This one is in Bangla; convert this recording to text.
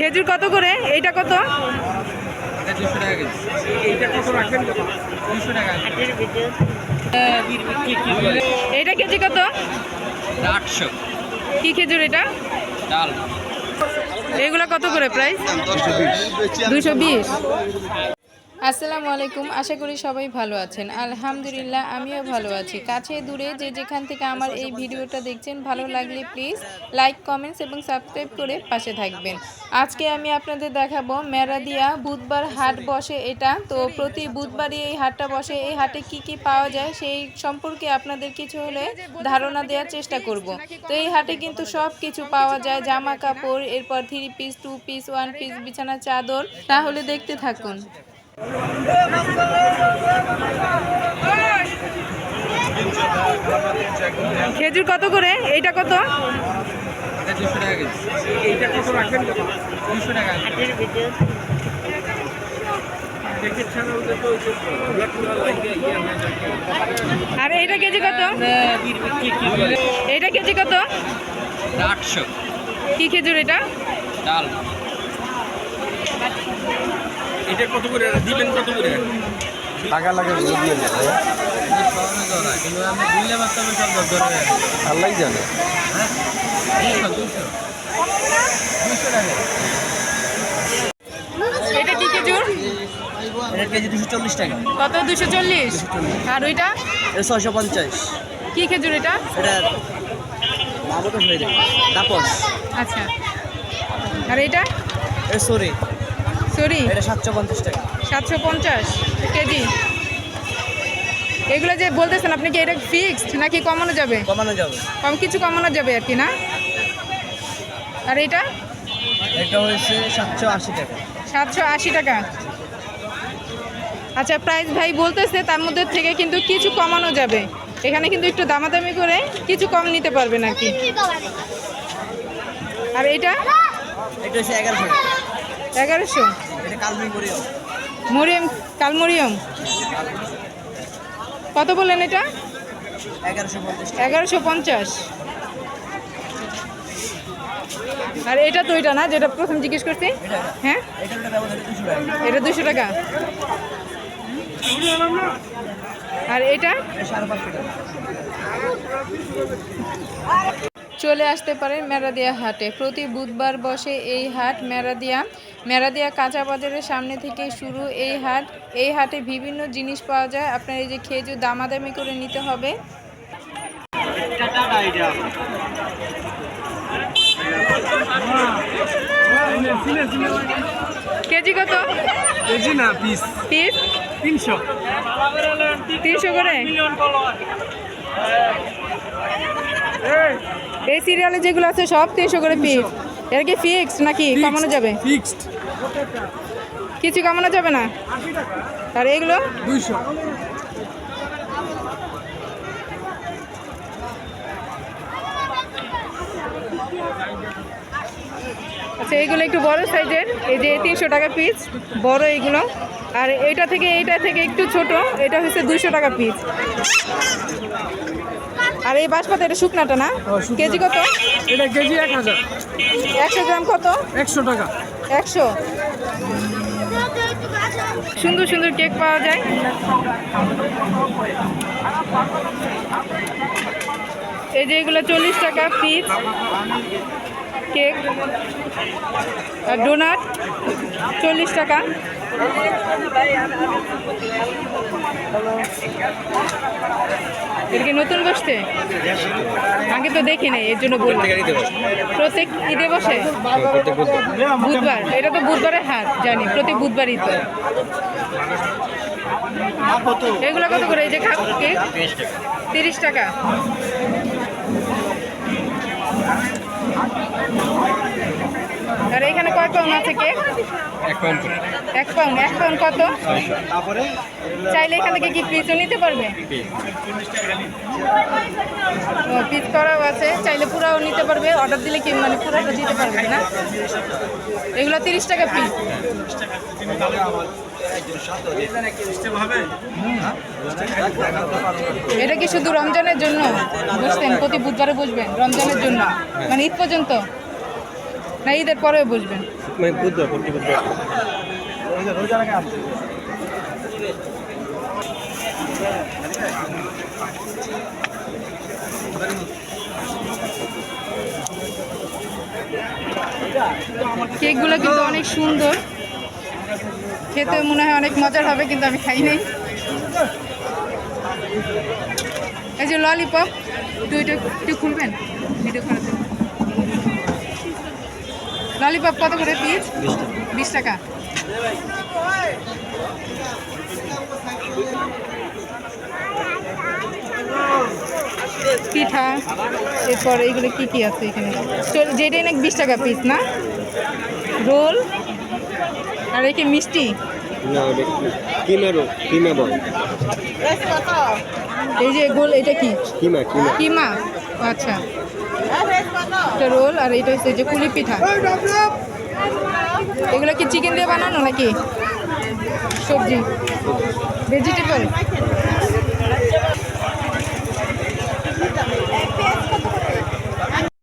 খেজুর কত করে? এইটা কত? এইটা কেজি কত? 800। কি খেজুর এটা? ডাল। এগুলো কত করে প্রাইস? 220। আসসালামু আলাইকুম, আশা করি সবাই ভালো আছেন। আলহামদুলিল্লাহ আমিও ভালো আছি। কাছে দূরে যে যেখান থেকে আমার এই ভিডিওটা দেখছেন, ভালো লাগলে প্লিজ লাইক, কমেন্টস এবং সাবস্ক্রাইব করে পাশে থাকবেন। আজকে আমি আপনাদের দেখাবো মেরাদিয়া বুধবার হাট বসে এটা। তো প্রতি বুধবারই এই হাটটা বসে। এই হাটে কি কি পাওয়া যায় সেই সম্পর্কে আপনাদের কিছু হলে ধারণা দেওয়ার চেষ্টা করব। তো এই হাটে কিন্তু সব কিছু পাওয়া যায়, জামা কাপড়, এরপর 3 পিস, 2 পিস, 1 পিস, বিছানা চাদর। তাহলে দেখতে থাকুন। খেজুর কত করে? এইটা কত? 200 টাকা কেজি। এইটা কত রাখবেন? 200 টাকা। আর এইটা কেজি কত? এইটা কেজি কত? 800। কি খেজুর এটা? ডাল। এটা কত করে দিবেন? কত করে টাকা লাগে দিয়ে দেবে। কিন্তু আমি বুঝলে মাত্র আমি সব ধরে আল্লাহ জানে। 200 টাকা। এটা কি খেজুর? এটা কেজি 240 টাকা। কত? 240। আর ওইটা? এটা 650। কি খেজুর এটা? এটা মামতো হয়ে যাবে তাপস। আচ্ছা। আর এইটা? এটা সরি। সরি। এটা 750 টাকা। 750 কেজি। এগুলো যে বলতেছেন আপনি, কি এটা ফিক্সড নাকি কমানো যাবে? কমানো যাবে। কিছু কমানো যাবে আর কি, না? আর এইটা? এটা হয়েছে 780 টাকা। 780 টাকা। আচ্ছা, প্রাইস ভাই বলতেছে তার মধ্যে থেকে কিন্তু কিছু কমানো যাবে। এখানে কিন্তু একটু দামাদামি করে কিছু কম নিতে পারবেন আর কি। আর এইটা? এটা হচ্ছে 1100 টাকা। 1100। এটা কালমি করিও। মরিয়ম, কালমরিয়ম কত বললেন এটা? 1150 টাকা। 1150। আর এটা তো ওইটা না যেটা প্রথম জিজ্ঞেস করছি? হ্যাঁ, এটা ব্যবধান 200 টাকা। এটা 200 টাকা। আর এটা? 550 টাকা। চলে আসতে পারেন মেরাদিয়া হাটে। প্রতি বুধবার বসে এই হাট মেরাদিয়া কাঁচা বাজারের সামনে থেকে শুরু এই হাট। এই হাটে বিভিন্ন জিনিস পাওয়া যায়। আপনার এই যে খেজুর দামাদামি করে নিতে হবে। কেজি কত? কেজি না, পিস। পিস 300। 300 করে। এই সিরিয়ালে যেগুলো আছে সব 300 করে পিস। এর কি ফিক্সড নাকি কমানো যাবে? ফিক্সড। কিছু কমানো যাবে না? আর এগুলো 200। আচ্ছা, এইগুলো একটু বড় সাইজের, এই যে 300 টাকা পিস বড় এইগুলো। আর এইটা থেকে একটু ছোট, এটা হচ্ছে 200 টাকা পিস। আর এই বাঁশপাতা এটা শুকনাটা না? কেজি কত? এটা কেজি 1000। 100 গ্রাম কত? 100 টাকা। 100। সুন্দর সুন্দর কেক পাওয়া যায়। এই যে এগুলো 40 টাকা পিস কেক। আর ডোনাট 40 টাকা। এটা কি নতুন বসছে? আগে তো দেখি নাই, এর জন্য বললাম। প্রত্যেক ঈদে বসে? বুধবার। এটা তো বুধবারের হাট, জানি, প্রতি বুধবারই তো। এগুলো কত করে? এই যে কাপ কেক 30 টাকা। আর এখানে কয় পাউন্ড আছে কেক? 1 পাউন্ড। 1 পাউন্ড। 1 পাউন্ড কত? চাইলে এখান থেকে কি পিসও নিতে পারবে? ও, পিস করাও আছে, চাইলে পুরাও নিতে পারবে। অর্ডার দিলে কি মানে পুরোটা দিতে পারবে না? এগুলো 30 টাকা পিস। এটা কি শুধু রমজানের জন্য বসতেন? প্রতি বুধবারে বসবেন রমজানের জন্য, মানে ঈদ পর্যন্ত, না ঈদের পরেও বসবেন? বুধবার প্রতি বুধবার কেকগুলো কিন্তু অনেক সুন্দর, খেতে মনে হয় অনেক মজার হবে, কিন্তু আমি খাই নাই। এই যে ললিপপ, একটু খুলবেন ভিডিও করাতে। ললিপপ কত করে পিস? 20 টাকা। পিঠা, এরপর এগুলো কি কি আছে এখানে? যেটাই নাকি 20 টাকা পিস না? রোল, আর একে মিষ্টি। না কিমা বল এই যে গোল, এটা কি? কিমা কিমা। আচ্ছা, এটা রোল, আর এটা হচ্ছে যে পুলি পিঠা। এগুলো কি চিকেন দিয়ে বানানো নাকি সবজি? ভেজিটেবল।